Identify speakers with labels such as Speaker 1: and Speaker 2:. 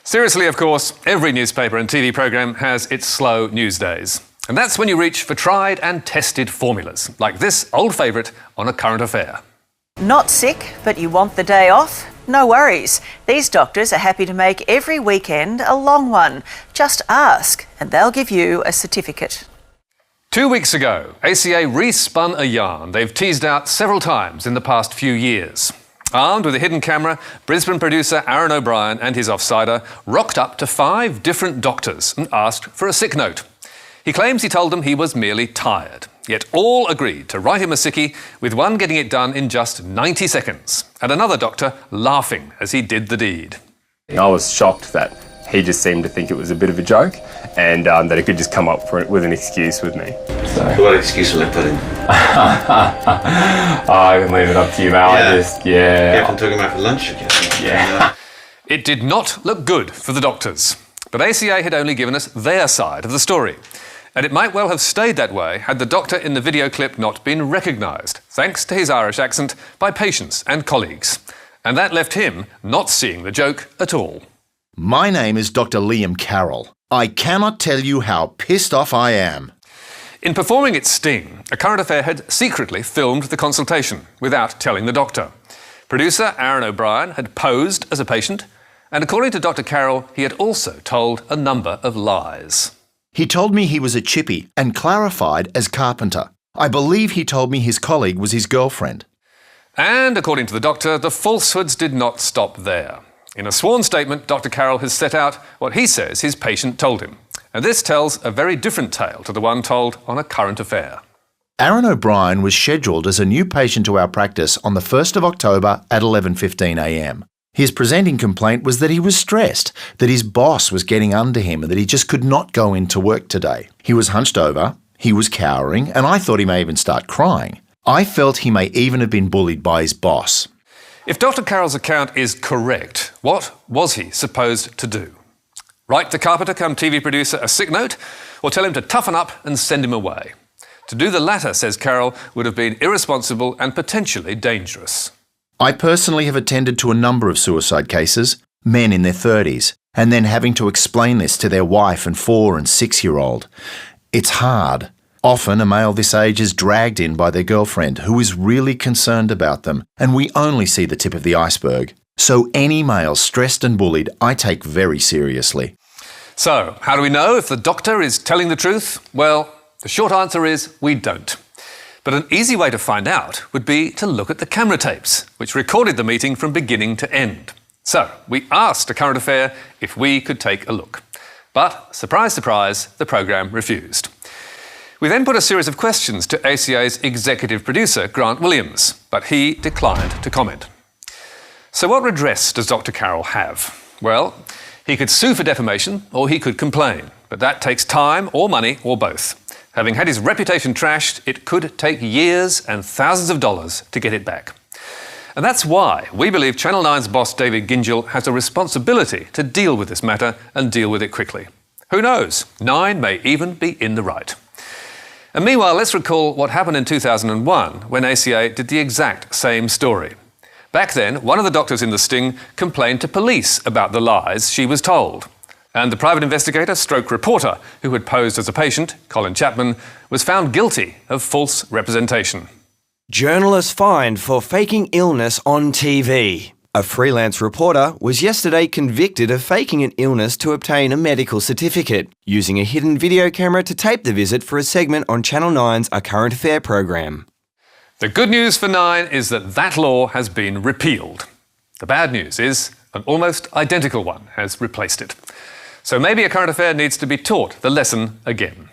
Speaker 1: Seriously, of course, every newspaper and TV programme has its slow news days. And that's when you reach for tried and tested formulas, like this old favourite on a current affair.
Speaker 2: Not sick, but you want the day off? No worries. These doctors are happy to make every weekend a long one. Just ask and they'll give you a certificate.
Speaker 1: 2 weeks ago, ACA re-spun a yarn they've teased out several times in the past few years. Armed with a hidden camera, Brisbane producer Aaron O'Brien and his offsider rocked up to 5 different doctors and asked for a sick note. He claims he told them he was merely tired, yet all agreed to write him a sickie, with one getting it done in just 90 seconds, and another doctor laughing as he did the deed.
Speaker 3: I was shocked that he just seemed to think it was a bit of a joke and that he could just come up with an excuse with me.
Speaker 4: So. What excuse will I put in?
Speaker 3: I can leave it up to you, Mal.
Speaker 4: Yeah, if I'm talking about for lunch again.
Speaker 3: Yeah.
Speaker 1: It did not look good for the doctors, but ACA had only given us their side of the story. And it might well have stayed that way had the doctor in the video clip not been recognised, thanks to his Irish accent, by patients and colleagues. And that left him not seeing the joke at all.
Speaker 5: My name is Dr. Liam Carroll. I cannot tell you how pissed off I am.
Speaker 1: In performing its sting, A Current Affair had secretly filmed the consultation without telling the doctor. Producer Aaron O'Brien had posed as a patient, and according to Dr. Carroll, he had also told a number of lies.
Speaker 5: He told me he was a chippy and clarified as carpenter. I believe he told me his colleague was his girlfriend.
Speaker 1: And according to the doctor, the falsehoods did not stop there. In a sworn statement, Dr. Carroll has set out what he says his patient told him. And this tells a very different tale to the one told on A Current Affair.
Speaker 5: Aaron O'Brien was scheduled as a new patient to our practice on the 1st of October at 11:15 a.m. His presenting complaint was that he was stressed, that his boss was getting under him and that he just could not go into work today. He was hunched over, he was cowering, and I thought he may even start crying. I felt he may even have been bullied by his boss.
Speaker 1: If Dr. Carroll's account is correct, what was he supposed to do? Write the carpenter come TV producer a sick note, or tell him to toughen up and send him away? To do the latter, says Carroll, would have been irresponsible and potentially dangerous.
Speaker 5: I personally have attended to a number of suicide cases, men in their 30s, and then having to explain this to their wife and 4- and 6-year-old. It's hard. Often a male this age is dragged in by their girlfriend who is really concerned about them, and we only see the tip of the iceberg. So any male stressed and bullied I take very seriously.
Speaker 1: So, how do we know if the doctor is telling the truth? Well, the short answer is we don't. But an easy way to find out would be to look at the camera tapes, which recorded the meeting from beginning to end. So, we asked A Current Affair if we could take a look. But, surprise, surprise, the programme refused. We then put a series of questions to ACA's executive producer, Grant Williams, but he declined to comment. So what redress does Dr. Carroll have? Well, he could sue for defamation or he could complain, but that takes time or money or both. Having had his reputation trashed, it could take years and thousands of dollars to get it back. And that's why we believe Channel 9's boss David Gyngell has a responsibility to deal with this matter and deal with it quickly. Who knows? 9 may even be in the right. And meanwhile, let's recall what happened in 2001 when ACA did the exact same story. Back then, one of the doctors in the sting complained to police about the lies she was told. And the private investigator stroke reporter who had posed as a patient, Colin Chapman, was found guilty of false representation.
Speaker 6: Journalist fined for faking illness on TV. A freelance reporter was yesterday convicted of faking an illness to obtain a medical certificate, using a hidden video camera to tape the visit for a segment on Channel 9's A Current Affair program.
Speaker 1: The good news for 9 is that law has been repealed. The bad news is an almost identical one has replaced it. So maybe A Current Affair needs to be taught the lesson again.